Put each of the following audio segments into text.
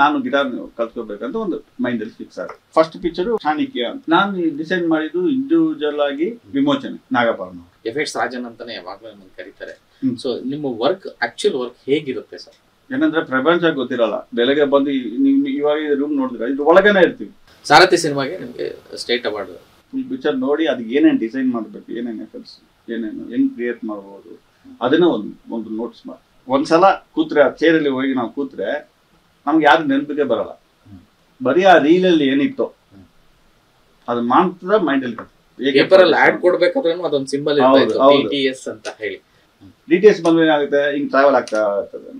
ನಾನು ಗಿಟಾರ್ ಕಲ್ತ್ಕೋಬೇಕಂತ ಒಂದು ಮೈಂಡ್ ಅಲ್ಲಿ ಫಿಕ್ಸ್ ಆಗುತ್ತೆ. ಫಸ್ಟ್ ಪಿಕ್ಚರ್ ಚಾಣಕ್ಯ ಅಂತ ನಾನು ಡಿಸೈನ್ ಮಾಡಿದ್ದು ಇಂಡಿವಿಜುವಲ್ ಆಗಿ ವಿಮೋಚನೆ ನಾಗಪರ್ಣ ಎಫೆಕ್ಟ್ಸ್ ರಾಜನ್ ಅಂತಾನೆ ಯಾವಾಗ್ಲೂ ನಿಮ್ಮನ್ನು ಕರೀತಾರೆ. ಸೊ ನಿಮ್ಮ ವರ್ಕ್ ಆಕ್ಚುಲ್ ವರ್ಕ್ ಹೇಗಿರುತ್ತೆ ಸರ್? ಏನಂದ್ರೆ ಪ್ರಪಂಚ ಗೊತ್ತಿರಲ್ಲ. ಬೆಳಗ್ಗೆ ಬಂದು ಇವಾಗ ರೂಮ್ ನೋಡಿದ್ರೆ ಇದು ಒಳಗೇನೆ ಇರ್ತೀವಿ. ಸಾರಥಿ ಸಿನಿಮಾಗೆ ನಿಮ್ಗೆ ಸ್ಟೇಟ್ ಅವಾರ್ಡ್ ಫುಲ್ ಪಿಕ್ಚರ್ ನೋಡಿ ಅದಕ್ಕೆ ಏನೇನು ಡಿಸೈನ್ ಮಾಡಬೇಕು, ಏನೇನು ಎಫೆಕ್ಟ್ಸ್, ಏನೇನು ಹೆಂಗ್ ಕ್ರಿಯೇಟ್ ಮಾಡ್ಬೋದು ಅದನ್ನ ಒಂದು ನೋಟ್ಸ್ ಮಾಡಿ ಒಂದ್ಸಲ ಕೂತ್ರೆ ಆ ಚೇರಲ್ಲಿ ಹೋಗಿ ನಾವು ಕೂತ್ರೆ ನಮ್ಗೆ ಯಾರು ನೆನಪಿಗೆ ಬರಲ್ಲ. ಬರೀ ಆ ರೀಲಲ್ಲಿ ಏನಿತ್ತು ಅದು ಮಾತ್ರ ಮೈಂಡಲ್ಲಿ ಪೇಪರಲ್ಲಿ ಆಡ್ ಕೊಡ್ಬೇಕಾದ್ರೆ ಅದೊಂದು ಸಿಂಬಲ್ DTS ಅಂತ ಹೇಳಿ. DTS ಬಂದ್ರೆ ಏನಾಗುತ್ತೆ, ಹಿಂಗ್ ಟ್ರಾವೆಲ್ ಆಗ್ತಾ ಇರ್ತದೆ.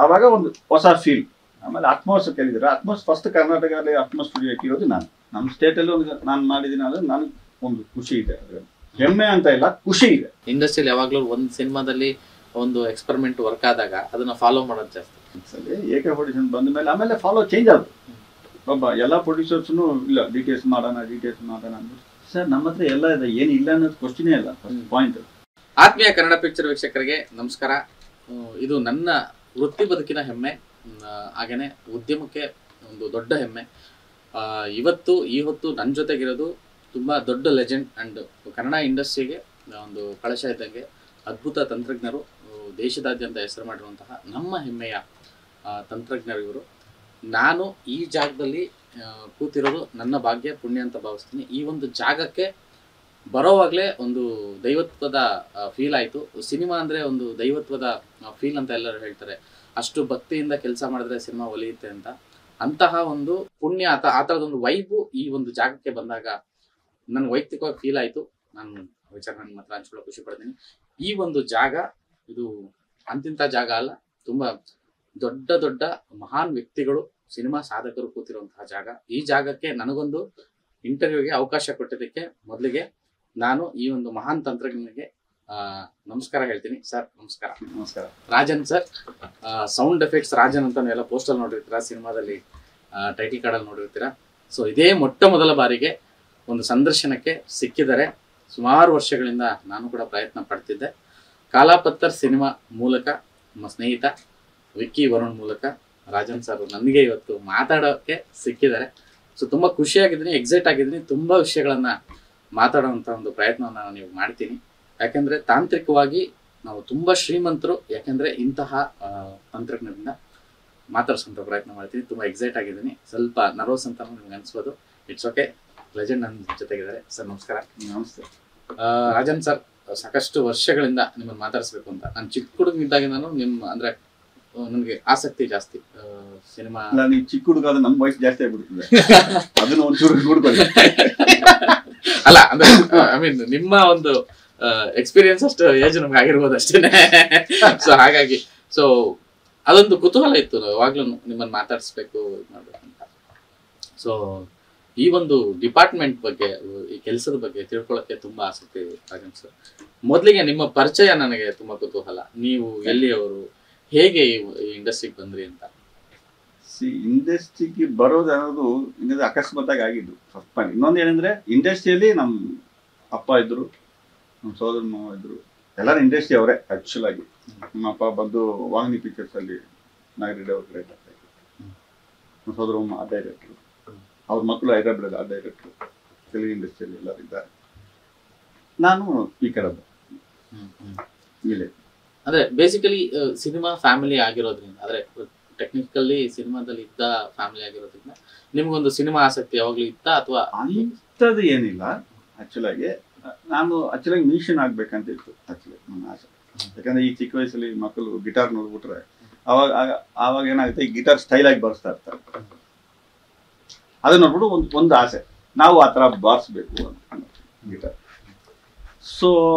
ಆವಾಗ ಒಂದು ಹೊಸ ಫೀಲ್. ಆಮೇಲೆ ಅಟ್ಮಾಸ್ ಕೇಳಿದ್ರೆ ಅಟ್ಮಾಸ್ ಫಸ್ಟ್ ಕರ್ನಾಟಕದಲ್ಲಿ ಅಟ್ಮಾಸ್ ಸ್ಟುಡಿಯೋ ಇಟ್ಟಿರೋದು ನಾನು. ನಮ್ಮ ಸ್ಟೇಟಲ್ಲಿ ಒಂದು ನಾನು ಮಾಡಿದ್ದೀನಿ. ಅಂದ್ರೆ ನನಗೆ ಒಂದು ಖುಷಿ ಇದೆ, ಹೆಮ್ಮೆ ಅಂತ ಇಲ್ಲ, ಖುಷಿ ಇದೆ. ಇಂಡಸ್ಟ್ರಿಯಲ್ಲಿ ಯಾವಾಗ್ಲೂ ಒಂದು ಸಿನಿಮಾದಲ್ಲಿ ಒಂದು ಎಕ್ಸ್ಪೆರಿಮೆಂಟ್ ವರ್ಕ್ ಆದಾಗ ಅದನ್ನ ಫಾಲೋ ಮಾಡೋದು ಜಾಸ್ತಿ. AK ಪ್ರೊಡ್ಯೂಷನ್ ಬಂದ ಮೇಲೆ ಆಮೇಲೆ ಫಾಲೋ ಚೇಂಜ್ ಆದ್ರು. ಒಬ್ಬ ಎಲ್ಲ ಪ್ರೊಡ್ಯೂಸರ್ಸ್ನು ಇಲ್ಲ DTS ಮಾಡೋಣ ಅಂದ್ರೆ ಸರ್ ನಮ್ಮ ಹತ್ರ ಎಲ್ಲ ಇದೆ, ಏನು ಇಲ್ಲ ಅನ್ನೋದು ಕ್ವಶ್ಚನೇ ಇಲ್ಲ. ಪಾಯಿಂಟ್. ಆತ್ಮೀಯ ಕನ್ನಡ ಪಿಕ್ಚರ್ ವೀಕ್ಷಕರಿಗೆ ನಮಸ್ಕಾರ. ಇದು ನನ್ನ ವೃತ್ತಿ ಬದುಕಿನ ಹೆಮ್ಮೆ, ಹಾಗೇನೆ ಉದ್ಯಮಕ್ಕೆ ಒಂದು ದೊಡ್ಡ ಹೆಮ್ಮೆ. ಇವತ್ತು ಈ ಹೊತ್ತು ನನ್ನ ಜೊತೆಗಿರೋದು ತುಂಬ ದೊಡ್ಡ ಲೆಜೆಂಡ್ ಅಂಡ್ ಕನ್ನಡ ಇಂಡಸ್ಟ್ರಿಗೆ ಒಂದು ಕಳಶ ಇದ್ದಂಗೆ ಅದ್ಭುತ ತಂತ್ರಜ್ಞರು, ದೇಶದಾದ್ಯಂತ ಹೆಸರು ಮಾಡಿರುವಂತಹ ನಮ್ಮ ಹೆಮ್ಮೆಯ ತಂತ್ರಜ್ಞರು ಇವರು. ನಾನು ಈ ಜಾಗದಲ್ಲಿ ಕೂತಿರೋದು ನನ್ನ ಭಾಗ್ಯ ಪುಣ್ಯ ಅಂತ ಭಾವಿಸ್ತೀನಿ. ಈ ಒಂದು ಜಾಗಕ್ಕೆ ಬರೋವಾಗಲೇ ಒಂದು ದೈವತ್ವದ ಫೀಲ್ ಆಯಿತು. ಸಿನಿಮಾ ಅಂದರೆ ಒಂದು ದೈವತ್ವದ ಫೀಲ್ ಅಂತ ಎಲ್ಲರೂ ಹೇಳ್ತಾರೆ. ಅಷ್ಟು ಭಕ್ತಿಯಿಂದ ಕೆಲಸ ಮಾಡಿದ್ರೆ ಸಿನಿಮಾ ಒಲಿಯುತ್ತೆ ಅಂತ. ಅಂತಹ ಒಂದು ಪುಣ್ಯ ಆ ಥರದೊಂದು ವೈಬು ಈ ಒಂದು ಜಾಗಕ್ಕೆ ಬಂದಾಗ ನನಗೆ ವೈಯಕ್ತಿಕವಾಗಿ ಫೀಲ್ ಆಯಿತು. ನಾನು ವಿಚಾರ ನನ್ನ ಮಾತ್ರ ಹಂಚ್ಕೊಳ್ಳೋ ಖುಷಿ ಪಡ್ತೀನಿ. ಈ ಒಂದು ಜಾಗ ಇದು ಅಂತಿಂಥ ಜಾಗ ಅಲ್ಲ, ತುಂಬ ದೊಡ್ಡ ದೊಡ್ಡ ಮಹಾನ್ ವ್ಯಕ್ತಿಗಳು, ಸಿನಿಮಾ ಸಾಧಕರು ಕೂತಿರುವಂತಹ ಜಾಗ. ಈ ಜಾಗಕ್ಕೆ ನನಗೊಂದು ಇಂಟರ್ವ್ಯೂಗೆ ಅವಕಾಶ ಕೊಟ್ಟಿದ್ದಕ್ಕೆ ಮೊದಲಿಗೆ ನಾನು ಈ ಒಂದು ಮಹಾನ್ ತಂತ್ರಜ್ಞನಿಗೆ ನಮಸ್ಕಾರ ಹೇಳ್ತೀನಿ. ಸರ್ ನಮಸ್ಕಾರ. ನಮಸ್ಕಾರ. Rajan sir, sound effects Rajan ಅಂತ ನೀವೆಲ್ಲ ಪೋಸ್ಟಲ್ಲಿ ನೋಡಿರ್ತೀರಾ, ಸಿನಿಮಾದಲ್ಲಿ ಟೈಟಲ್ ಕಾರ್ಡಲ್ಲಿ ನೋಡಿರ್ತೀರಾ. ಸೊ ಇದೇ ಮೊಟ್ಟ ಮೊದಲ ಬಾರಿಗೆ ಒಂದು ಸಂದರ್ಶನಕ್ಕೆ ಸಿಕ್ಕಿದ್ದಾರೆ. ಸುಮಾರು ವರ್ಷಗಳಿಂದ ನಾನು ಕೂಡ ಪ್ರಯತ್ನ ಪಡ್ತಿದ್ದೆ. ಕಾಲಾಪತ್ತರ್ ಸಿನಿಮಾ ಮೂಲಕ ನಮ್ಮ ಸ್ನೇಹಿತ ವಿಕ್ಕಿ ವರುಣ್ ಮೂಲಕ ರಾಜನ್ ಸರ್ ನನಗೆ ಇವತ್ತು ಮಾತಾಡೋಕ್ಕೆ ಸಿಕ್ಕಿದ್ದಾರೆ. ಸೊ ತುಂಬ ಖುಷಿಯಾಗಿದ್ದೀನಿ, ಎಕ್ಸೈಟ್ ಆಗಿದ್ದೀನಿ. ತುಂಬ ವಿಷಯಗಳನ್ನು ಮಾತಾಡೋವಂಥ ಒಂದು ಪ್ರಯತ್ನವನ್ನು ನಾನು ನೀವು ಮಾಡ್ತೀನಿ. ಯಾಕೆಂದರೆ ತಾಂತ್ರಿಕವಾಗಿ ನಾವು ತುಂಬ ಶ್ರೀಮಂತರು. ಯಾಕೆಂದರೆ ಇಂತಹ ತಂತ್ರಜ್ಞರಿಂದ ಮಾತಾಡ್ಸೋಂಥ ಪ್ರಯತ್ನ ಮಾಡ್ತೀನಿ. ತುಂಬ ಎಕ್ಸೈಟ್ ಆಗಿದ್ದೀನಿ. ಸ್ವಲ್ಪ ನರ್ವಸ್ ಅಂತ ನಿಮ್ಗೆ ಅನಿಸ್ಬೋದು. It's okay. ಲೆಜೆಂಡ್ ನನ್ನ ಜೊತೆಗಿದ್ದಾರೆ. ಸರ್ ನಮಸ್ಕಾರ. ನಮಸ್ತೆ. ರಾಜನ್ ಸರ್, ಸಾಕಷ್ಟು ವರ್ಷಗಳಿಂದ ನಿಮ್ಮನ್ನು ಮಾತಾಡಿಸ್ಬೇಕು ಅಂತ ನಾನು ಚಿಕ್ಕ ಹುಡುಗನಿದ್ದಾಗಿ ನಾನು ಅಂದರೆ ನನಗೆ ಆಸಕ್ತಿ ಜಾಸ್ತಿ ಸಿನಿಮಾ. ನೀವು ಚಿಕ್ಕ ಹುಡುಗ ನಮ್ಮ ವಯಸ್ಸು ಜಾಸ್ತಿ ಆಗ್ಬಿಡ್ತದೆ. ಅದನ್ನ ಒಂಚೂರು ನೋಡ್ಕೊಳ್ಳಿ. ಅಲ್ಲ ಅಂದ್ರೆ ಐ ಮೀನ್ ನಿಮ್ಮ ಒಂದು ಎಕ್ಸ್ಪೀರಿಯನ್ಸ್ ಅಷ್ಟು ಏಜ್ ನಮ್ಗೆ ಆಗಿರ್ಬೋದು ಅಷ್ಟೇನೆ. ಸೊ ಹಾಗಾಗಿ ಸೊ ಅದೊಂದು ಕುತೂಹಲ ಇತ್ತು, ಯಾವಾಗ್ಲೂ ನಿಮ್ಮನ್ನು ಮಾತಾಡಿಸ್ಬೇಕು ಮಾಡ್ಬೇಕಂತ. ಸೊ ಈ ಒಂದು ಡಿಪಾರ್ಟ್ಮೆಂಟ್ ಬಗ್ಗೆ, ಈ ಕೆಲಸದ ಬಗ್ಗೆ ತಿಳ್ಕೊಳ್ಳೋಕ್ಕೆ ತುಂಬಾ ಆಸಕ್ತಿ ರಾಜನ್ ಸರ್. ಮೊದಲಿಗೆ ನಿಮ್ಮ ಪರಿಚಯ ನನಗೆ ತುಂಬಾ ಕುತೂಹಲ. ನೀವು ಎಲ್ಲಿಯವರು, ಹೇಗೆ ಈ ಇಂಡಸ್ಟ್ರಿಗೆ ಬಂದ್ರಿ ಅಂತ? ಇಂಡಸ್ಟ್ರಿಗೆ ಬರೋದು ಅನ್ನೋದು ಇನ್ನೊಂದು ಅಕಸ್ಮಾತ್ತಾಗಿ ಆಗಿದ್ದು ಫಸ್ಟ್ ಪಾಯಿಂಟ್. ಇನ್ನೊಂದು ಏನಂದ್ರೆ ಇಂಡಸ್ಟ್ರಿಯಲ್ಲಿ ನಮ್ಮ ಅಪ್ಪ ಇದ್ರು, ನಮ್ಮ ಸೋದರ ಮಾವ ಇದ್ರು, ಎಲ್ಲರೂ ಇಂಡಸ್ಟ್ರಿ ಅವರೇ ಆಕ್ಚುಲ್ ಆಗಿ. ನಮ್ಮ ಅಪ್ಪ ಬಂದು ವಾಹಿನಿ ಪಿಕ್ಚರ್ಸ್ ಅಲ್ಲಿ ನಾಗರೆಡ್ಡಿ ಅವ್ರ ಡೈರೆಕ್ಟರ್, ನಮ್ಮ ಸೋದರ ಮಾವ ಆ ಡೈರೆಕ್ಟ್ರು, ಅವ್ರ ಮಕ್ಕಳು ಹೈದರಾಬಾದ್ ಆ ಡೈರೆಕ್ಟ್ರು, ತೆಲುಗು ಇಂಡಸ್ಟ್ರಿಯಲ್ಲಿ ಎಲ್ಲರೂ ಇದ್ದಾರೆ. ನಾನು ಈ ಕಡೆ ಅಂದ್ರೆ ಬೇಸಿಕಲಿ ಸಿನಿಮಾ ಫ್ಯಾಮಿಲಿ ಆಗಿರೋದ್ರಿಂದ, ಅಂದ್ರೆ ಟೆಕ್ನಿಕಲಿ ಸಿನಿಮಾದಲ್ಲಿ ಇದ್ದ ಫ್ಯಾಮಿಲಿ ಆಗಿರೋದ್ರಿಂದ ನಿಮ್ಗೊಂದು ಸಿನಿಮಾ ಆಸಕ್ತಿ ಯಾವಾಗ್ಲೂ ಇತ್ತಾ ಅಥವಾ? ಅಂಥದ್ದು ಏನಿಲ್ಲ. ಆಕ್ಚುಲಾಗಿ ನಾನು ಮ್ಯೂಸಿಷಿಯನ್ ಆಗ್ಬೇಕಂತ ಇತ್ತು ಆಕ್ಚುಲಿ ನನ್ನ ಆಸೆ. ಯಾಕಂದ್ರೆ ಈ ಚಿಕ್ಕ ವಯಸ್ಸಲ್ಲಿ ಮಕ್ಕಳು ಗಿಟಾರ್ ನೋಡ್ಬಿಟ್ರೆ ಆವಾಗ ಏನಾಗುತ್ತೆ, ಈ ಗಿಟಾರ್ ಸ್ಟೈಲ್ ಆಗಿ ಬಾರಿಸ್ತಾ ಇರ್ತಾರೆ. ಅದನ್ನ ನೋಡ್ಬಿಟ್ಟು ಒಂದು ಆಸೆ, ನಾವು ಆ ಥರ ಬಾರಿಸ್ಬೇಕು ಅಂತ ಗಿಟಾರ್. ಸೊ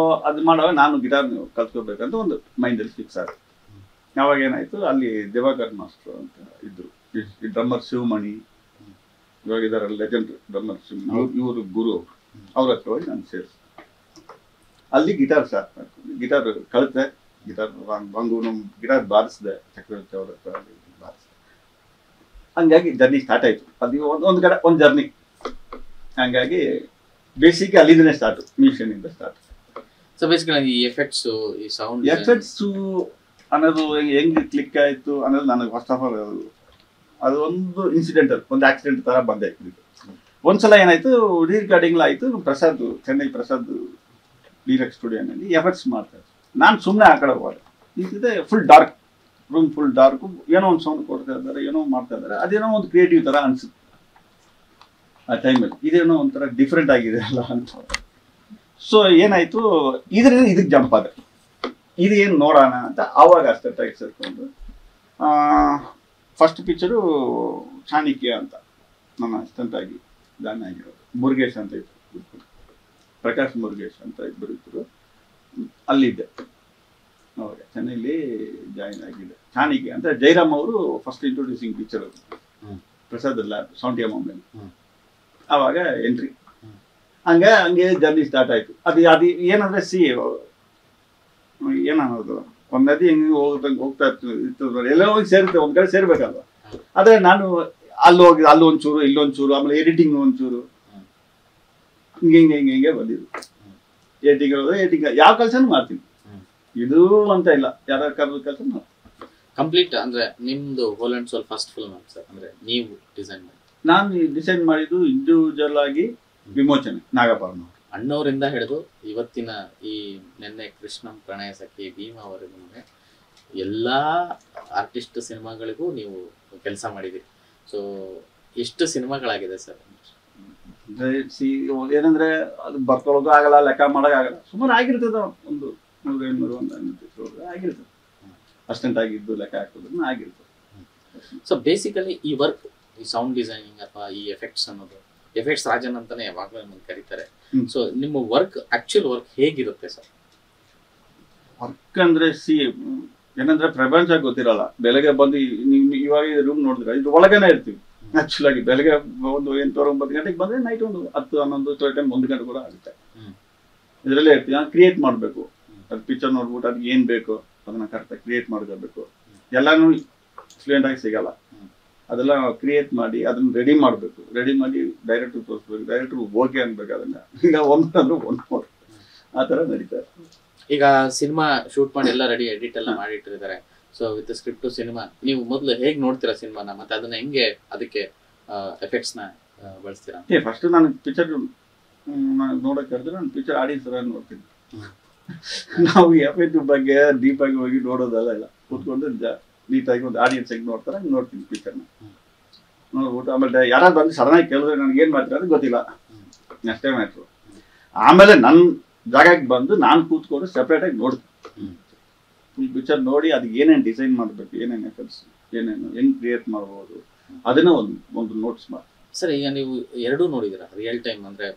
ಅದು ಮಾಡುವಾಗ ನಾನು ಗಿಟಾರ್ ಕಲ್ತ್ಕೋಬೇಕಂತ ಒಂದು ಮೈಂಡಲ್ಲಿ ಫಿಕ್ಸ್ ಆಗುತ್ತೆ. ಯಾವಾಗ ಏನಾಯ್ತು, ಅಲ್ಲಿ ದಿವಾಕರ್ ಮಾಸ್ಟರ್ ಅಂತ ಇದ್ರು, ಈ ಡ್ರಮ್ಮರ್ ಶಿವಮಣಿ, ಇವಾಗ ಇದಾರೆ ಲೆಜೆಂಡ್ ಡ್ರಮ್ಮರ್ ಶಿವಮಣಿ, ಇವರು ಗುರು. ಅವ್ರ ಹತ್ರ ಹೋಗಿ ನಾನು ಸೇರಿಸಿ ಅಲ್ಲಿ ಗಿಟಾರ್ ಸ್ಟಾರ್ಟ್ ಮಾಡ್ಕೊಂಡು ಗಿಟಾರ್ ಕಲಿತೆ. ಗಿಟಾರ್ ಗಿಟಾರ್ ಬಾರಿಸಿದೆ ಚಕ್ರವರ್ತಿ ಅವ್ರ ಹತ್ರ ಬಾರಿಸಿದೆ. ಹಂಗಾಗಿ ಜರ್ನಿ ಸ್ಟಾರ್ಟ್ ಆಯ್ತು. ಅದು ಒಂದು ಕಡೆ ಒಂದು ಜರ್ನಿ. ಹಂಗಾಗಿ ಬೇಸಿಕ್ ಅಲ್ಲಿಂದನೇ ಸ್ಟಾರ್ಟ್, ಮ್ಯೂಸಿಷಿಯನ್ ಇಂದ ಸ್ಟಾರ್ಟ್. ಸೊ ಬೇಸಿಕಲಿ ಈ ಎಫೆಕ್ಟ್ಸ್, ಈ ಸೌಂಡ್ ಎಫೆಕ್ಟ್ಸ್ ಅನ್ನೋದು ಹೆಂಗ್ ಕ್ಲಿಕ್ ಆಯ್ತು ಅನ್ನೋದು ನನಗೆ ಫಸ್ಟ್ ಆಫ್ ಆಲ್ ಅದು ಒಂದು ಇನ್ಸಿಡೆಂಟಲ್, ಒಂದು ಆಕ್ಸಿಡೆಂಟ್ ತರ ಬಂದೆ. ಒಂದ್ಸಲ ಏನಾಯ್ತು, ರಿಕಾರ್ಡಿಂಗ್ ಆಯ್ತು, ಪ್ರಸಾದ್, ಚೆನ್ನೈ ಪ್ರಸಾದ್ ಡಿರೆಕ್ಟ್ ಸ್ಟುಡಿಯೋನಲ್ಲಿ ಎಫರ್ಟ್ಸ್ ಮಾಡ್ತಾರೆ. ನಾನು ಸುಮ್ಮನೆ ಆ ಕಡೆ ಹೋದೆ. ಇದೆ full dark room, full dark, ಏನೋ ಒಂದು ಸೌಂಡ್ ಕೊಡ್ತಾ ಇದ್ದಾರೆ, ಏನೋ ಮಾಡ್ತಾ ಇದ್ದಾರೆ. ಅದೇನೋ ಒಂದು ಕ್ರಿಯೇಟಿವ್ ತರ ಅನ್ಸುತ್ತೆ ಆ ಟೈಮಲ್ಲಿ. ಇದೇನೋ ಒಂಥರ ಡಿಫ್ರೆಂಟ್ ಆಗಿದೆ ಅಲ್ಲ ಅಂತ. ಸೊ ಏನಾಯ್ತು, ಇದರಿಂದ ಇದಕ್ಕೆ ಜಂಪ್ ಆದೆ, ಇದು ಏನು ನೋಡೋಣ ಅಂತ. ಆವಾಗ ಅಷ್ಟೇ ಸೇರ್ಕೊಂಡು ಫಸ್ಟ್ ಪಿಕ್ಚರು ಚಾಣಕ್ಯ ಅಂತ ನನ್ನ ಅಸಿಸ್ಟೆಂಟ್ ಆಗಿ ಜಾಯ್ನ್ ಆಗಿರೋದು. ಮುರುಗೇಶ್ ಅಂತ ಇತ್ತು, ಪ್ರಕಾಶ್ ಮುರುಗೇಶ್ ಅಂತ ಇಬ್ಬರು ಇದ್ರು. ಅಲ್ಲಿದ್ದೆ ಅವಾಗ, ಚೆನ್ನೈಲಿ ಜಾಯಿನ್ ಆಗಿದೆ. ಚಾಣಕ್ಯ ಅಂತ ಜೈರಾಮ್ ಅವರು ಫಸ್ಟ್ ಇಂಟ್ರೊಡ್ಯೂಸಿಂಗ್ ಪಿಕ್ಚರ್ ಅದು, ಪ್ರಸಾದ್ ಲ್ಯಾಬ್ ಸೌಂಟಿಯ ಮೊಮ್ಮೆ. ಆವಾಗ ಎಂಟ್ರಿ, ಹಂಗೆ ಜರ್ನಿ ಸ್ಟಾರ್ಟ್ ಆಯ್ತು. ಅದು ಏನಂದ್ರೆ ಏನನ್ನೋದು, ಒಂದ್ ನದಿ ಹೆಂಗೆ ಹೋಗ್ತಾ ಇರ್ತದೆ, ಎಲ್ಲ ಹೋಗಿ ಸೇರುತ್ತೆ, ಒಂದ್ ಕಡೆ ಸೇರ್ಬೇಕಲ್ವ. ಆದ್ರೆ ನಾನು ಅಲ್ಲಿ ಒಂಚೂರು, ಇಲ್ಲೊಂಚೂರು, ಆಮೇಲೆ ಎಡಿಟಿಂಗ್ ಒಂಚೂರು, ಹಿಂಗೆ ಬಂದಿದ್ದು. ಎಡಿಟಿಂಗ್ ಯಾವ ಕೆಲಸನೂ ಮಾಡ್ತೀನಿ, ಇದು ಅಂತ ಇಲ್ಲ, ಯಾರು ಕರೆದ ಕೆಲಸ ಕಂಪ್ಲೀಟ್. ಅಂದ್ರೆ ನಿಮ್ದು whole and soul first film sir, ಅಂದ್ರೆ ನೀವು ಡಿಸೈನ್ ಮಾಡಿ? ನಾನು ಡಿಸೈನ್ ಮಾಡಿದ್ದು ಇಂಡಿವಿಜುವಲ್ ಆಗಿ ವಿಮೋಚನೆ, ನಾಗಪರ್ಣ ಅಣ್ಣವರಿಂದ ಹಿಡಿದು ಇವತ್ತಿನ ಈ ನೆನ್ನೆ ಕೃಷ್ಣಂ ಪ್ರಣಯ ಸಖಿ ಭೀಮಾವರೆಗೂ ಎಲ್ಲಾ ಆರ್ಟಿಸ್ಟ್ ಸಿನಿಮಾಗಳಿಗೂ ನೀವು ಕೆಲಸ ಮಾಡಿದಿರಿ. ಸೊ ಎಷ್ಟು ಸಿನಿಮಾಗಳಾಗಿದೆ ಸರ್? ಏನಂದ್ರೆ ಅದು ಬರ್ಕೊಳ್ಳೋದು ಆಗಲ್ಲ, ಲೆಕ್ಕ ಮಾಡೋಕ್ಕಾಗಲ್ಲ. ಸುಮಾರು ಆಗಿರ್ತದೆ, ಒಂದು 100-500 ಆಗಿರ್ತದೆ. ಅಸ್ಟೆಂಟ್ ಆಗಿದ್ದು ಲೆಕ್ಕ ಹಾಕೋದನ್ನ ಆಗಿರ್ತದೆ. ಸೊ ಬೇಸಿಕಲಿ ಈ ವರ್ಕ್, ಈ ಸೌಂಡ್ ಡಿಸೈನಿಂಗ್ ಅಥವಾ ಈ ಎಫೆಕ್ಟ್ಸ್ ಅನ್ನೋದು, ಎಫೆಕ್ಟ್ಸ್ ರಾಜನ್ ಅಂತಾನೆ ಯಾವಾಗಲೂ ನಿಮ್ಮನ್ನು ಕರೀತಾರೆ. ಸೊ ನಿಮ್ಮ ವರ್ಕ್, ಆಕ್ಚುಲ್ ವರ್ಕ್ ಹೇಗಿರುತ್ತೆ ಸರ್? ವರ್ಕ್ ಅಂದ್ರೆ ಏನಂದ್ರೆ ಪ್ರಪಂಚ ಗೊತ್ತಿರಲ್ಲ. ಬೆಳಗ್ಗೆ ಬಂದು ಇವಾಗ ರೂಮ್ ನೋಡಿದ್ರೆ ಇದು ಒಳಗೇನೆ ಇರ್ತೀವಿ. ಆಕ್ಚುಲ್ ಆಗಿ ಬೆಳಗ್ಗೆ ಒಂದು 8-9 ಗಂಟೆಗೆ ಬಂದ್ರೆ ನೈಟ್ ಒಂದು 10-11 ಟೈಮ್ 1 ಗಂಟೆ ಕೂಡ ಆಗುತ್ತೆ. ಇದರಲ್ಲೇ ಇರ್ತೀವಿ. ಕ್ರಿಯೇಟ್ ಮಾಡಬೇಕು, ಅದು ಪಿಕ್ಚರ್ ನೋಡ್ಬಿಟ್ಟು ಅದಕ್ಕೆ ಏನ್ ಬೇಕು ಅದನ್ನ ಕರೆಕ್ಟಾಗಿ ಕ್ರಿಯೇಟ್ ಮಾಡ್ಕೋಬೇಕು. ಎಲ್ಲಾನು ಫ್ಲೂಯೆಂಟ್ ಆಗಿ ಸಿಗಲ್ಲ, ಅದೆಲ್ಲ ಕ್ರಿಯೇಟ್ ಮಾಡಿ ಅದನ್ನ ರೆಡಿ ಮಾಡಬೇಕು. ರೆಡಿ ಮಾಡಿ ಡೈರೆಕ್ಟರ್ ತೋರಿಸ್ಬೇಕು, ಡೈರೆಕ್ಟರ್ ಓಕೆ ಅನ್ಬೇಕು. ಅದನ್ನ ಈಗ ಒಂದಂದ್ರೆ ಒಂದು ಆ ತರ ನಡೀತಾರೆ. ಈಗ ಸಿನಿಮಾ ಶೂಟ್ ಮಾಡಿ ಎಲ್ಲ ರೆಡಿ, ಎಡಿಟ್ ಎಲ್ಲ ಮಾಡಿ ಇಟ್ಟಿರ್ತಾರೆ. ಸೊ ವಿತ್ ಸ್ಕ್ರಿಪ್ಟ್ ಸಿನಿಮಾ, ನೀವು ಮೊದಲು ಹೇಗೆ ನೋಡ್ತೀರಾ ಸಿನಿಮಾನ, ಮತ್ತೆ ಅದನ್ನ ಹೆಂಗೆ ಅದಕ್ಕೆ ಎಫೆಕ್ಟ್ಸ್ ನ ಬಳಸ್ತೀರಾ? ಫಸ್ಟ್ ನಾನು ಪಿಕ್ಚರ್ ನೋಡಕ್ ಹೇಳಿದ್ರೆ ನಾನು ಪಿಕ್ಚರ್ ಆಡಿಯನ್ಸ್ ನೋಡ್ತೀನಿ. ನಾವು ಎಫೆಕ್ಟ್ ಬಗ್ಗೆ ಡೀಪ್ ಆಗಿ ಹೋಗಿ ನೋಡೋದಲ್ಲ, ಇಲ್ಲ ಕೂತ್ಕೊಂಡು ನೀಟಾಗಿ ಒಂದು ಆಡಿಯನ್ಸ್ ಹೆಂಗ್ ನೋಡ್ತಾರೆ ಹಂಗೆ ನೋಡ್ತೀನಿ ಪಿಕ್ಚರ್ನ. ನೋಡ್ಬಿಟ್ಟು ಆಮೇಲೆ ಯಾರಾದ್ರು ಬಂದು ಸಡನ್ ಆಗಿ ಕೇಳಿದ್ರೆ ನನಗೆ ಏನ್ ಮಾಡ್ತೀರ ಅದು ಗೊತ್ತಿಲ್ಲ, ಅಷ್ಟೇ ಮ್ಯಾಟ್ರು. ಆಮೇಲೆ ನನ್ನ ಜಾಗಕ್ಕೆ ಬಂದು ನಾನು ಕೂತ್ಕೊಂಡು ಸೆಪ್ರೇಟ್ ಆಗಿ ನೋಡ್ತೀನಿ. ಫುಲ್ ಪಿಕ್ಚರ್ ನೋಡಿ ಅದಕ್ಕೆ ಏನೇನು ಡಿಸೈನ್ ಮಾಡಬೇಕು, ಏನೇನು ಎಫೆಕ್ಟ್ಸ್, ಏನೇನು ಹೆಂಗ್ ಕ್ರಿಯೇಟ್ ಮಾಡ್ಬೋದು ಅದನ್ನ ಒಂದು ನೋಟ್ಸ್ ಮಾಡಿ. ಸರ್ ಈಗ ನೀವು ಎರಡೂ ನೋಡಿದಿರ, ರಿಯಲ್ ಟೈಮ್ ಅಂದ್ರೆ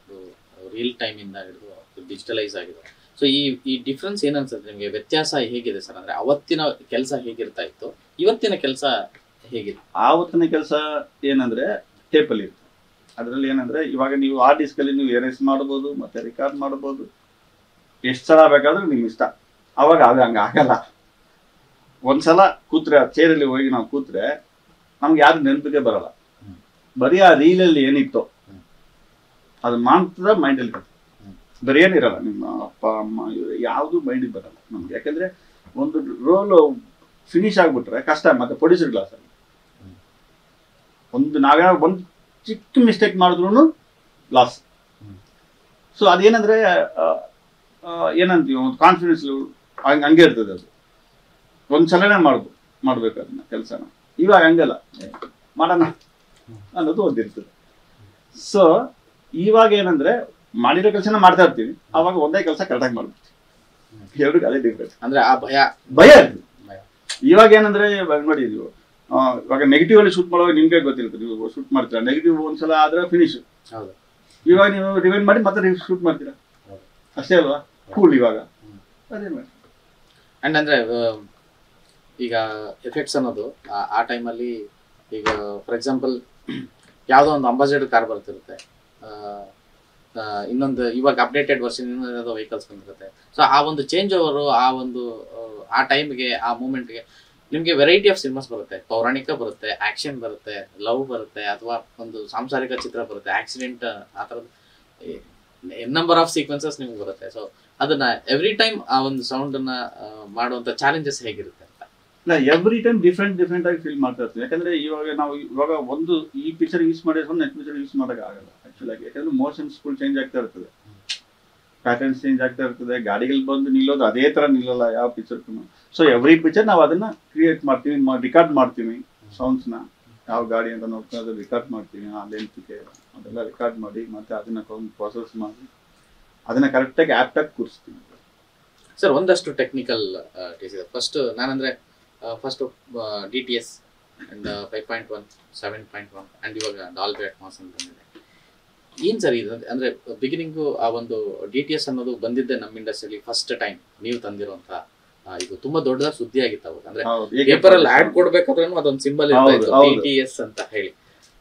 ರಿಯಲ್ ಟೈಮ್ ಇಂದ ಹಿಡಿದು ಡಿಜಿಟಲೈಸ್ ಆಗಿದೆ. ಸೊ ಈ ಡಿಫ್ರೆನ್ಸ್ ಏನನ್ಸುತ್ತೆ ನಿಮಗೆ? ವ್ಯತ್ಯಾಸ ಹೇಗಿದೆ ಸರ್? ಅಂದ್ರೆ ಅವತ್ತಿನ ಕೆಲಸ ಹೇಗಿರ್ತಾ ಇತ್ತು, ಇವತ್ತಿನ ಕೆಲಸ ಹೇಗಿದೆ? ಆವತ್ತಿನ ಕೆಲಸ ಏನಂದ್ರೆ ಟೇಪಲ್ಲಿ ಇರುತ್ತೆ. ಅದರಲ್ಲಿ ಏನಂದ್ರೆ ಇವಾಗ ನೀವು ಆ ಡಿಸ್ಕಲ್ಲಿ ನೀವು ಎರೇಸ್ ಮಾಡ್ಬೋದು, ಮತ್ತೆ ರೆಕಾರ್ಡ್ ಮಾಡ್ಬೋದು, ಎಷ್ಟು ಸಲ ಬೇಕಾದ್ರೂ ನಿಮ್ ಇಷ್ಟ. ಅವಾಗ ಹಂಗ ಆಗಲ್ಲ. ಒಂದ್ಸಲ ಕೂತ್ರೆ ಆ ಚೇರಲ್ಲಿ ಹೋಗಿ ನಾವು ಕೂತ್ರೆ ನಮ್ಗೆ ಯಾರು ನೆನಪಿಗೆ ಬರಲ್ಲ. ಬರೀ ಆ ರೀಲಲ್ಲಿ ಏನಿತ್ತು ಅದು ಮಾತ್ರ ಮೈಂಡಲ್ಲಿ ಇರುತ್ತೆ, ಬರೀ ಏನಿರಲ್ಲ. ನಿಮ್ಮ ಅಪ್ಪ ಅಮ್ಮ ಇವರು ಯಾವುದು ಮೈಂಡಿಗೆ ಬರಲ್ಲ ನಮ್ಗೆ. ಯಾಕಂದ್ರೆ ಒಂದು ರೋಲ್ ಫಿನಿಶ್ ಆಗ್ಬಿಟ್ರೆ ಕಷ್ಟ. ಮತ್ತೆ ಪ್ರೊಡ್ಯೂಸರ್ ಗ್ಲಾಸ್ ಅಲ್ಲಿ ನಾವೇನೋ ಒಂದು ಚಿಕ್ಕ ಮಿಸ್ಟೇಕ್ ಮಾಡಿದ್ರು ಲಾಸ್. ಸೊ ಅದೇನಂದ್ರೆ ಏನಂತೀವಿ, ಒಂದು ಕಾನ್ಫಿಡೆನ್ಸ್ ಹಂಗೆ ಇರ್ತದೆ. ಅದು ಒಂದ್ಸಲನೇ ಮಾಡ್ಬೇಕು ಅದನ್ನ ಕೆಲಸನ. ಇವಾಗ ಹಂಗಲ್ಲ, ಮಾಡೋಣ ಅನ್ನೋದು ಒಂದಿರ್ತದೆ. ಸೊ ಇವಾಗ ಏನಂದ್ರೆ ಮಾಡಿರೋ ಕೆಲಸನ ಮಾಡ್ತಾ ಇರ್ತೀವಿ, ಅವಾಗ ಒಂದೇ ಕೆಲಸ ಕರೆಕ್ಟಾಗಿ ಮಾಡ್ಬಿಡ್ತೀವಿ. ಎರಡು ಅದೇ ಡಿಫ್ರೆನ್ಸ್. ಅಂದ್ರೆ ಆ ಭಯ ಇರ್ತದೆ. ಇವಾಗ ಏನಂದ್ರೆ ನೋಡಿ, ನೀವು ಇವಾಗ ನೆಗೆಟಿವ್ ಅಲ್ಲಿ ಶೂಟ್ ಮಾಡುವಾಗ ನಿಮ್ಗೆ ಗೊತ್ತಿರುತ್ತೆ, ನೀವು ಶೂಟ್ ಮಾಡ್ತೀರಾ. ನೆಗೆಟಿವ್ ಒಂದ್ಸಲ ಆದ್ರೆ ಫಿನಿಶ್. ಇವಾಗ ನೀವು ರಿವೈಂಡ್ ಮಾಡಿ ಮತ್ತೆ ಶೂಟ್ ಮಾಡ್ತೀರಾ, ಅಷ್ಟೇ ಅಲ್ವಾ? ಕೂಲ್ ಇವಾಗ ಅದೇ ಮಾಡಿ. ಅಂಡ್ ಅಂದ್ರೆ ಈಗ ಎಫೆಕ್ಟ್ಸ್ ಅನ್ನೋದು ಆ ಟೈಮಲ್ಲಿ, ಈಗ ಫಾರ್ ಎಕ್ಸಾಂಪಲ್ ಯಾವುದೋ ಒಂದು ಅಂಬಾಸಿಡರ್ ಕಾರ್ ಬರ್ತಿರುತ್ತೆ, ಇನ್ನೊಂದು ಇವಾಗ ಅಪ್ಡೇಟೆಡ್ ವರ್ಷನ್ ಇನ್ನೊಂದು ವೆಹಿಕಲ್ಸ್ ಬಂದಿರುತ್ತೆ. ಸೊ ಆ ಒಂದು ಚೇಂಜ್ ಓವರು, ಆ ಟೈಮ್ಗೆ, ಆ ಮೂಮೆಂಟ್ಗೆ ನಿಮಗೆ ವೆರೈಟಿ ಆಫ್ ಸಿನಿಮಾಸ್ ಬರುತ್ತೆ. ಪೌರಾಣಿಕ ಬರುತ್ತೆ, ಆಕ್ಷನ್ ಬರುತ್ತೆ, ಲವ್ ಬರುತ್ತೆ, ಅಥವಾ ಒಂದು ಸಾಂಸಾರಿಕ ಚಿತ್ರ ಬರುತ್ತೆ, ಆಕ್ಸಿಡೆಂಟ್, ಆ ಥರದ್ದು ನಂಬರ್ ಆಫ್ ಸೀಕ್ವೆನ್ಸಸ್ ನಿಮ್ಗೆ ಬರುತ್ತೆ. ಸೊ ಅದನ್ನ ಎವ್ರಿ ಟೈಮ್ ಆ ಒಂದು ಸೌಂಡ್ ಅನ್ನ ಮಾಡುವಂತ ಚಾಲೆಂಜಸ್ ಹೇಗಿರುತ್ತೆ ಅಂತ? ಇಲ್ಲ ಎವ್ರಿ ಟೈಮ್ ಡಿಫ್ರೆಂಟ್ ಆಗಿ ಫೀಲ್ ಮಾಡ್ತಾ ಇರ್ತೀವಿ. ಯಾಕಂದ್ರೆ ಇವಾಗ ಒಂದು ಈ ಪಿಕ್ಚರ್ ಯೂಸ್ ಮಾಡಿದ್ರೆ ನೆಕ್ಸ್ಟ್ ಪಿಕ್ಚರ್ ಯೂಸ್ ಮಾಡೋಕೆ ಆಗಲ್ಲ ಆಕ್ಚುಲಾಗಿ. ಯಾಕಂದ್ರೆ ಮೋಷನ್ಸ್ ಫುಲ್ ಚೇಂಜ್ ಆಗ್ತಾ ಇರ್ತದೆ, ಪ್ಯಾಟರ್ನ್ಸ್ ಚೇಂಜ್ ಆಗ್ತಾ ಇರ್ತದೆ, ಗಾಡಿಗಳು ಬಂದು ನಿಲ್ಲೋದು ಅದೇ ತರ ನಿಲ್ಲಲ್ಲ ಯಾವ ಪಿಕ್ಚರ್ಗೂ. ಸೊ ಎವ್ರಿ ಪಿಕ್ಚರ್ ನಾವು ಅದನ್ನ ಕ್ರಿಯೇಟ್ ಮಾಡ್ತೀವಿ, ರಿಕಾರ್ಡ್ ಮಾಡ್ತೀವಿ ಸೌಂಡ್ಸ್ನ, ಯಾವ ಗಾಡಿ ಅಂತ ನೋಡ್ಕೊಂಡು ರಿಕಾರ್ಡ್ ಮಾಡ್ತೀವಿ, ಆ ಲೆಂತ್ಗೆ ಅದೆಲ್ಲ ರಿಕಾರ್ಡ್ ಮಾಡಿ ಮತ್ತೆ ಅದನ್ನ ಪ್ರಾಸೆಸ್ ಮಾಡಿ ಅದನ್ನ ಕರೆಕ್ಟಾಗಿ ಆ್ಯಪ್ಟಾಗಿ ಕೂರಿಸ್ತೀವಿ. ಸರ್ ಒಂದಷ್ಟು ಟೆಕ್ನಿಕಲ್ ಟೇಸ್ ಇದೆ. ಫಸ್ಟ್ DTS ಅಂಡ್ 5.1 7.1 ಅಂಡ್ ಇವಾಗ ಡಾಲ್ಬಿ ಅಟ್ಮಾಸ್ ಅಂತ ಬಂದಿದೆ. ಏನ್ ಸರ್ ಇದು ಅಂದ್ರೆ ಬಿಗಿನಿಂಗು ಆ ಒಂದು DTS ಅನ್ನೋದು ಬಂದಿದ್ದೆ ನಮ್ಮ ಇಂಡಸ್ಟ್ರಿಯಲ್ಲಿ ಫಸ್ಟ್ ಟೈಮ್ ನೀವು ತಂದಿರುವಂತ ಇದು ತುಂಬಾ ದೊಡ್ಡ ಸುದ್ದಿ ಆಗಿತ್ತು ಅವಾಗ. ಅಂದ್ರೆ ಪೇಪರ್ ಅಲ್ಲಿ ಆಡ್ ಕೊಡ್ಬೇಕಾದ್ರೂ ಅದೊಂದು ಸಿಂಬಲ್ ಇರ್ತಾ DTS ಅಂತ ಹೇಳಿ.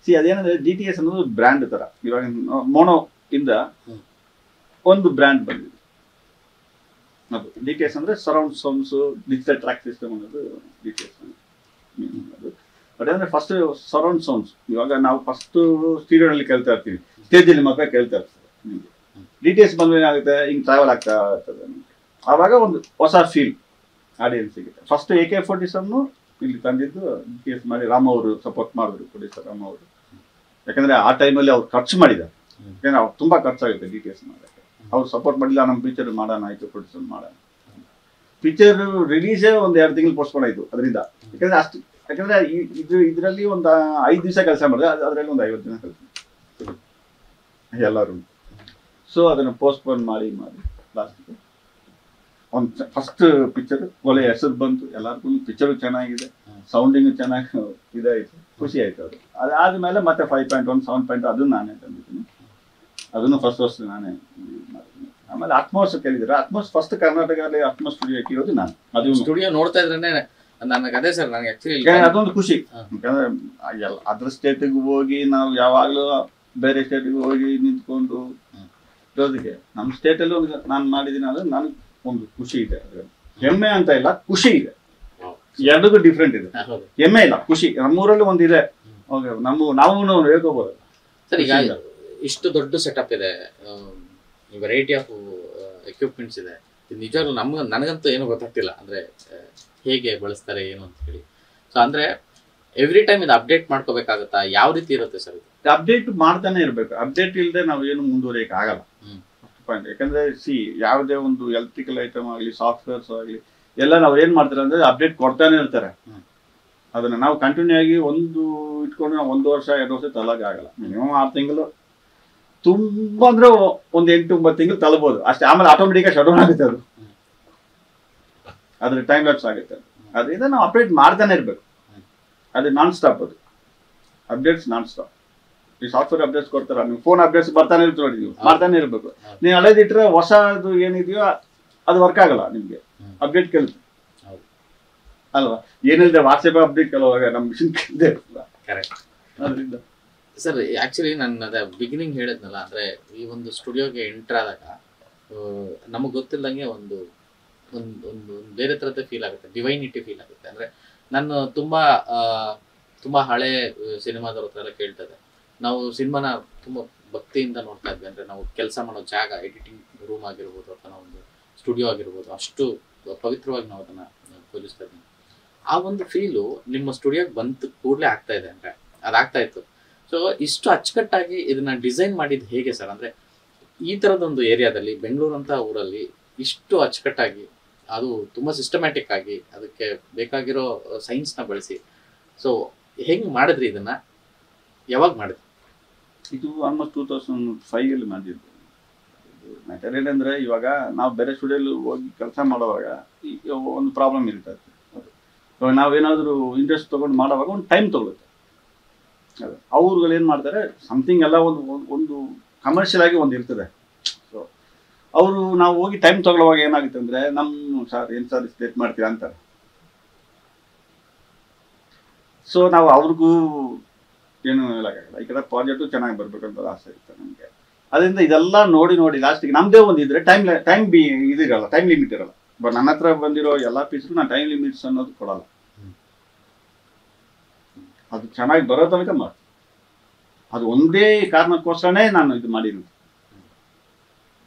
ಅದೇನಂದ್ರೆ DTS ಅನ್ನೋದು ಬ್ರ್ಯಾಂಡ್ ತರ. ಇವಾಗ ಮೋನೋ ಇಂದ ಒಂದು ಬ್ರ್ಯಾಂಡ್ ಬಂದಿದೆ, ಅದು DTS ಅಂದ್ರೆ surround sounds digital track system ಅನ್ನೋದು DTS ಅದು. ಬಟ್ ಅಂದ್ರೆ ಫಸ್ಟ್ ಸರೌಂಡ್ ಸೌಂಡ್ಸ್. ಇವಾಗ ನಾವು ಫಸ್ಟ್ ಸ್ಟೀರಿಯೋನಲ್ಲಿ ಕೇಳ್ತಾ ಇರ್ತೀವಿ, ಸ್ಟೇಜಲ್ಲಿ ಮಾತ್ರ ಕೇಳ್ತಾ ಇರ್ತೀವಿ. ನಿಮಗೆ DTS ಬಂದ್ರೆ ಏನಾಗುತ್ತೆ, ಹಿಂಗೆ ಟ್ರಾವೆಲ್ ಆಗ್ತಾ ಇರ್ತದೆ ನಿಮಗೆ. ಆವಾಗ ಒಂದು ಹೊಸ ಫೀಲ್ ಆಡಿಯನ್ಸ್ ಸಿಗುತ್ತೆ. ಫಸ್ಟ್ AK-47 ಇಲ್ಲಿ ತಂದಿದ್ದು DTS ಮಾಡಿ ರಾಮ್ ಅವರು ಸಪೋರ್ಟ್ ಮಾಡಿದ್ರು, ಪ್ರೊಡ್ಯೂಸರ್ ರಾಮ್ ಅವರು. ಯಾಕಂದ್ರೆ ಆ ಟೈಮಲ್ಲಿ ಅವ್ರು ಖರ್ಚು ಮಾಡಿದ್ದಾರೆ, ಯಾಕಂದ್ರೆ ಅವ್ರು ತುಂಬಾ ಖರ್ಚಾಗುತ್ತೆ DTS ಮಾಡೋಕ್ಕೆ. ಅವ್ರು ಸಪೋರ್ಟ್ ಮಾಡಿಲ್ಲ, ನಮ್ಮ ಪಿಕ್ಚರ್ ಮಾಡೋಣ ಆಯ್ತು, ಪ್ರೊಡ್ಯೂಸರ್ ಮಾಡೋಣ. ಪಿಕ್ಚರ್ ರಿಲೀಸೇ ಒಂದು 2 ತಿಂಗಳು ಪೋಸ್ಟ್ಪೋನ್ ಆಯ್ತು ಅದರಿಂದ. ಯಾಕಂದ್ರೆ ಇದರಲ್ಲಿ ಒಂದು 5 ದಿವಸ ಕೆಲಸ ಮಾಡಿದ್ರೆ ಅದರಲ್ಲಿ ಒಂದು 50 ದಿನ ಕೆಲಸ ಎಲ್ಲರೂ. ಸೊ ಅದನ್ನು ಪೋಸ್ಟ್ಪೋನ್ ಮಾಡಿ ಲಾಸ್ಟ್ಗೆ ಒಂದು ಫಸ್ಟ್ ಪಿಕ್ಚರ್ ಒಳ್ಳೆ ಹೆಸರು ಬಂತು, ಎಲ್ಲರಿಗೂ ಪಿಕ್ಚರು ಚೆನ್ನಾಗಿದೆ, ಸೌಂಡಿಂಗ್ ಚೆನ್ನಾಗಿ ಇದಾಯಿತು, ಖುಷಿ ಆಯ್ತು. ಅದು ಅದಾದ್ಮೇಲೆ ಮತ್ತೆ 5.1 7.1 ಅದನ್ನು ನಾನೇ ತಂದಿದ್ದೀನಿ, ಅದನ್ನು ಫಸ್ಟ್ ನಾನೇ ಮಾಡಿದ್ದೀನಿ. ಆಮೇಲೆ ಅಟ್ಮಾಸ್ ಕೇಳಿದ್ರೆ ಅಟ್ಮಾಸ್ ಫಸ್ಟ್ ಕರ್ನಾಟಕದಲ್ಲಿ ಅಟ್ಮಾಸ್ ಸ್ಟುಡಿಯೋ ಇಟ್ಟಿರೋದು ನಾನು. ಅದು ಸ್ಟುಡಿಯೋ ನೋಡ್ತಾ ಇದ್ರೇನೆ ನನಗೆ ಅದೇ ಸರ್, ನನಗೆ ಆಕ್ಚುಲಿ ಅದೊಂದು ಖುಷಿ. ಯಾಕಂದ್ರೆ ಅದ್ರ ಸ್ಟೇಟಿಗೆ ಹೋಗಿ ನಾವು ಯಾವಾಗಲೂ ಬೇರೆ ಸ್ಟೇಟಿಗೆ ಹೋಗಿ ನಿಂತ್ಕೊಂಡು ಇರೋದಕ್ಕೆ ನಮ್ಮ ಸ್ಟೇಟಲ್ಲಿ ಒಂದು ನಾನು ಮಾಡಿದ್ದೀನಿ, ಅದು ನನಗೆ ಒಂದು ಖುಷಿ ಇದೆ. ಹೆಮ್ಮೆ ಅಂತ ಇಲ್ಲ, ಖುಷಿ ಇದೆ. ಎರಡಕ್ಕೂ ಡಿಫ್ರೆಂಟ್ ಇದೆ. ಹೆಮ್ಮೆ ಇಲ್ಲ, ಖುಷಿ. ನಮ್ಮೂರಲ್ಲಿ ಒಂದಿದೆ, ನಾವು ಹೇಳ್ಕೋಬಹುದು ಸರ್. ಈಗ ಇಷ್ಟು ದೊಡ್ಡ ಸೆಟಪ್ ಇದೆ, ವೆರೈಟಿ ಆಫ್ ಎಕ್ವಿಪ್ಮೆಂಟ್ಸ್ ಇದೆ, ನಿಜವಾಗ್ಲೂ ನನಗಂತೂ ಏನೂ ಗೊತ್ತಾಗ್ತಿಲ್ಲ ಅಂದ್ರೆ ಹೇಗೆ ಬಳಸ್ತಾರೆ ಏನು ಅಂತ ಹೇಳಿ. ಸೊ ಅಂದ್ರೆ ಎವ್ರಿ ಟೈಮ್ ಇದು ಅಪ್ಡೇಟ್ ಮಾಡ್ಕೋಬೇಕಾಗತ್ತಾ, ಯಾವ ರೀತಿ ಇರುತ್ತೆ ಸರ್ ಇದು? ಅಪ್ಡೇಟ್ ಮಾಡ್ತಾನೆ ಇರ್ಬೇಕು. ಅಪ್ಡೇಟ್ ಇಲ್ಲದೆ ನಾವು ಏನು ಮುಂದುವರಿಯಕ್ಕೆ ಆಗಲ್ಲ. ಪಾಯಿಂಟ್. ಯಾಕಂದ್ರೆ ಯಾವುದೇ ಒಂದು ಎಲೆಕ್ಟ್ರಿಕಲ್ ಐಟಮ್ ಆಗಲಿ, ಸಾಫ್ಟ್ವೇರ್ಸ್ ಆಗಲಿ, ಎಲ್ಲ ನಾವು ಏನ್ ಮಾಡ್ತಾರೆ ಅಂದ್ರೆ ಅಪ್ಡೇಟ್ ಕೊಡ್ತಾನೆ ಇರ್ತಾರೆ. ಅದನ್ನ ನಾವು ಕಂಟಿನ್ಯೂ ಆಗಿ ಇಟ್ಕೊಂಡು ನಾವು 1 ವರ್ಷ 2 ವರ್ಷ ತಲಗ ಆಗಲ್ಲ. ಮಿನಿಮಮ್ 6 ತಿಂಗಳು, ತುಂಬಾ ಅಂದ್ರೆ ಒಂದು 8-9 ತಿಂಗಳು ತಲಬಹುದು ಅಷ್ಟೇ. ಆಮೇಲೆ ಆಟೋಮೆಟಿಕ್ ಶಟ್ ಡೌನ್ ಆಗುತ್ತೆ, ಅದ್ರ ಟೈಮ್ ಲ್ಯಾಪ್ಸ್ ಆಗುತ್ತೆ. ಅದರಿಂದ ನಾವು ಅಪ್ಡೇಟ್ ಮಾಡ್ತಾನೆ ಇರ್ಬೇಕು. ಅದು ನಾನ್ ಸ್ಟಾಪ್, ಅದು ಅಪ್ಡೇಟ್ಸ್ ನಾನ್ ಸ್ಟಾಪ್. ಈ ಸಾಫ್ಟ್ವೇರ್ ಅಪ್ಡೇಟ್ಸ್ ಕೊಡ್ತಾರ, ನೀವು ಫೋನ್ ಅಪ್ಡೇಟ್ಸ್ ಬರ್ತಾನೆ ಇರ್ತೀವಿ ನೋಡಿ, ನೀವು ಮಾಡ್ತಾನೆ ಇರ್ಬೇಕು. ನೀವು ಹಳೇದಿಟ್ರೆ ಹೊಸದು ಏನಿದೆಯೋ ಅದು ವರ್ಕ್ ಆಗಲ್ಲ, ನಿಮ್ಗೆ ಅಪ್ಡೇಟ್ ಕೇಳುತ್ತೆ ಅಲ್ವಾ. ಏನಿಲ್ಲದೆ ವಾಟ್ಸಪ್ ಅಪ್ಡೇಟ್ ಕೆಲವಾಗ ನಮ್ಮ ಮಿಷಿನ್ ಕೇಳದೆ ಕರೆಕ್ಟ್. ಅದರಿಂದ ಸರ್ ಆಕ್ಚುಲಿ ನಾನು ಅದೇ ಬಿಗಿನಿಂಗ್ ಹೇಳಿದ್ನಲ್ಲ, ಅಂದ್ರೆ ಈ ಒಂದು ಸ್ಟುಡಿಯೋಗೆ ಎಂಟರ್ ಆದಾಗ ನಮಗೆ ಗೊತ್ತಿಲ್ಲದಂಗೆ ಒಂದು ಬೇರೆ ಥರದ ಫೀಲ್ ಆಗುತ್ತೆ, ಡಿವೈನಿಟಿ ಫೀಲ್ ಆಗುತ್ತೆ. ಅಂದ್ರೆ ನಾನು ತುಂಬಾ ಹಳೆ ಸಿನಿಮಾದವ್ರ ಹತ್ರ ಎಲ್ಲ ಕೇಳ್ತದೆ, ನಾವು ಸಿನಿಮಾನ ತುಂಬಾ ಭಕ್ತಿಯಿಂದ ನೋಡ್ತಾ ಇದ್ವಿ. ಅಂದ್ರೆ ನಾವು ಕೆಲಸ ಮಾಡೋ ಜಾಗ, ಎಡಿಟಿಂಗ್ ರೂಮ್ ಆಗಿರ್ಬೋದು ಅಥವಾ ಒಂದು ಸ್ಟುಡಿಯೋ ಆಗಿರ್ಬೋದು, ಅಷ್ಟು ಪವಿತ್ರವಾಗಿ ನಾವು ಅದನ್ನ ಪೂಜಿಸ್ತಾ ಇದ್ವಿ. ಆ ಒಂದು ಫೀಲು ನಿಮ್ಮ ಸ್ಟುಡಿಯೋಗೆ ಬಂತು ಕೂಡಲೇ ಆಗ್ತಾ ಇದೆ, ಅಂದ್ರೆ ಅದಾಗ್ತಾ ಇತ್ತು. ಸೊ ಇಷ್ಟು ಅಚ್ಚುಕಟ್ಟಾಗಿ ಇದನ್ನ ಡಿಸೈನ್ ಮಾಡಿದ್ದು ಹೇಗೆ ಸರ್? ಅಂದ್ರೆ ಈ ತರದೊಂದು ಏರಿಯಾದಲ್ಲಿ, ಬೆಂಗಳೂರು ಅಂತ ಊರಲ್ಲಿ ಇಷ್ಟು ಅಚ್ಚುಕಟ್ಟಾಗಿ, ಅದು ತುಂಬಾ ಸಿಸ್ಟಮ್ಯಾಟಿಕ್ ಆಗಿ ಅದಕ್ಕೆ ಬೇಕಾಗಿರೋ ಸೈನ್ಸ್ನ ಬಳಸಿ, ಸೊ ಹೆಂಗ್ ಮಾಡಿದ್ರಿ ಇದನ್ನ, ಯಾವಾಗ ಮಾಡಿದ್ರಿ? ಇದು ಆಲ್ಮೋಸ್ಟ್ 2005 ಮಾಡಿದ್ದು. ಮ್ಯಾಟರ್ ಏನಂದ್ರೆ, ಇವಾಗ ನಾವು ಬೇರೆ ಸ್ಟುಡಿಯೋಲ್ಲಿ ಹೋಗಿ ಕೆಲಸ ಮಾಡುವಾಗ ಒಂದು ಪ್ರಾಬ್ಲಮ್ ಇರ್ತದೆ. ಇವಾಗ ನಾವೇನಾದರೂ ಇಂಟ್ರೆಸ್ಟ್ ತೊಗೊಂಡು ಮಾಡುವಾಗ ಒಂದು ಟೈಮ್ ತೊಗೊಳುತ್ತೆ. ಅವ್ರುಗಳು ಏನು ಮಾಡ್ತಾರೆ, ಸಮಥಿಂಗ್ ಎಲ್ಲ ಒಂದು ಕಮರ್ಷಿಯಲ್ ಆಗಿ ಒಂದು ಇರ್ತದೆ. ಸೊ ನಾವು ಹೋಗಿ ಟೈಮ್ ತಗೊಳ್ಳುವಾಗ ಏನಾಗುತ್ತೆ ಅಂದ್ರೆ, ಸರ್ ಏನು ಸರ್ ಸ್ಟೇಟ್ ಮಾಡ್ತೀರಾ ಅಂತಾರೆ. ಸೊ ನಾವು ಅವ್ರಿಗೂ ಏನು ಹೇಳೋಕ್ಕಾಗಲ್ಲ. ಈ ಕಡೆ ಪ್ರಾಜೆಕ್ಟು ಚೆನ್ನಾಗಿ ಬರ್ಬೇಕಂತ ಆಸೆ ಇರುತ್ತೆ ನಮಗೆ. ಅದರಿಂದ ಇದೆಲ್ಲ ನೋಡಿ ಲಾಸ್ಟಿಗೆ ನಮ್ಮದೇ ಒಂದು ಇದ್ರೆ ಟೈಮ್ ಇದಿರಲ್ಲ, ಟೈಮ್ ಲಿಮಿಟ್ ಇರಲ್ಲ. ಬಟ್ ನನ್ನ ಹತ್ರ ಬಂದಿರೋ ಎಲ್ಲ ಪೀಸ್ಗೂ ನಾನು ಟೈಮ್ ಲಿಮಿಟ್ಸ್ ಅನ್ನೋದು ಕೊಡಲ್ಲ. ಅದು ಚೆನ್ನಾಗಿ ಬರೋ ತನಕ ಮಾಡ್ತೀನಿ. ಅದು ಒಂದೇ ಕಾರಣಕ್ಕೋಸ್ಕರನೇ ನಾನು ಇದು ಮಾಡಿರೋದು.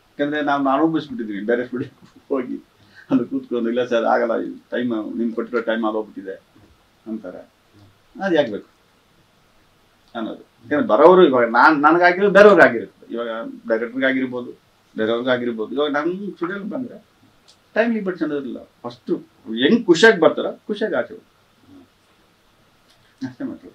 ಯಾಕಂದ್ರೆ ನಾವು ಅನುಭವಿಸ್ಬಿಟ್ಟಿದ್ದೀವಿ ಬೇರೆ ಸ್ಟುಡಿಯೋ ಹೋಗಿ. ಅದು ಕೂತ್ಕೊಂಡು ಇಲ್ಲ ಸರ್ ಆಗಲ್ಲ, ಟೈಮ್ ನಿಮ್ಗೆ ಕೊಟ್ಟಿರೋ ಟೈಮ್ ಆಗೋಗ್ಬಿಟ್ಟಿದೆ ಅಂತಾರೆ. ಅದು ಯಾಕೆ ಬೇಕು ಅನ್ನೋದು. ಯಾಕಂದ್ರೆ ಬರೋರು ಇವಾಗ ನನಗಾಗಿರೋ ಬೇರೆಯವ್ರಿಗಾಗಿರುತ್ತೆ, ಇವಾಗ ಡೈರೆಕ್ಟ್ರಿಗಾಗಿರ್ಬೋದು, ಬೇರೆಯವ್ರಿಗಾಗಿರ್ಬೋದು. ಇವಾಗ ನನ್ನ ಸ್ಟುಡಿಯೋಗೆ ಬಂದರೆ ಟೈಮ್ ಲಿಮಿಟ್ಸ್ ಅನ್ನೋದಿಲ್ಲ. ಫಸ್ಟು ಹೆಂಗೆ ಖುಷಿಯಾಗಿ ಬರ್ತಾರೋ ಖುಷಿಯಾಗಿ ಆಚೆ ಅಷ್ಟೇ ಮಾತ್ರ.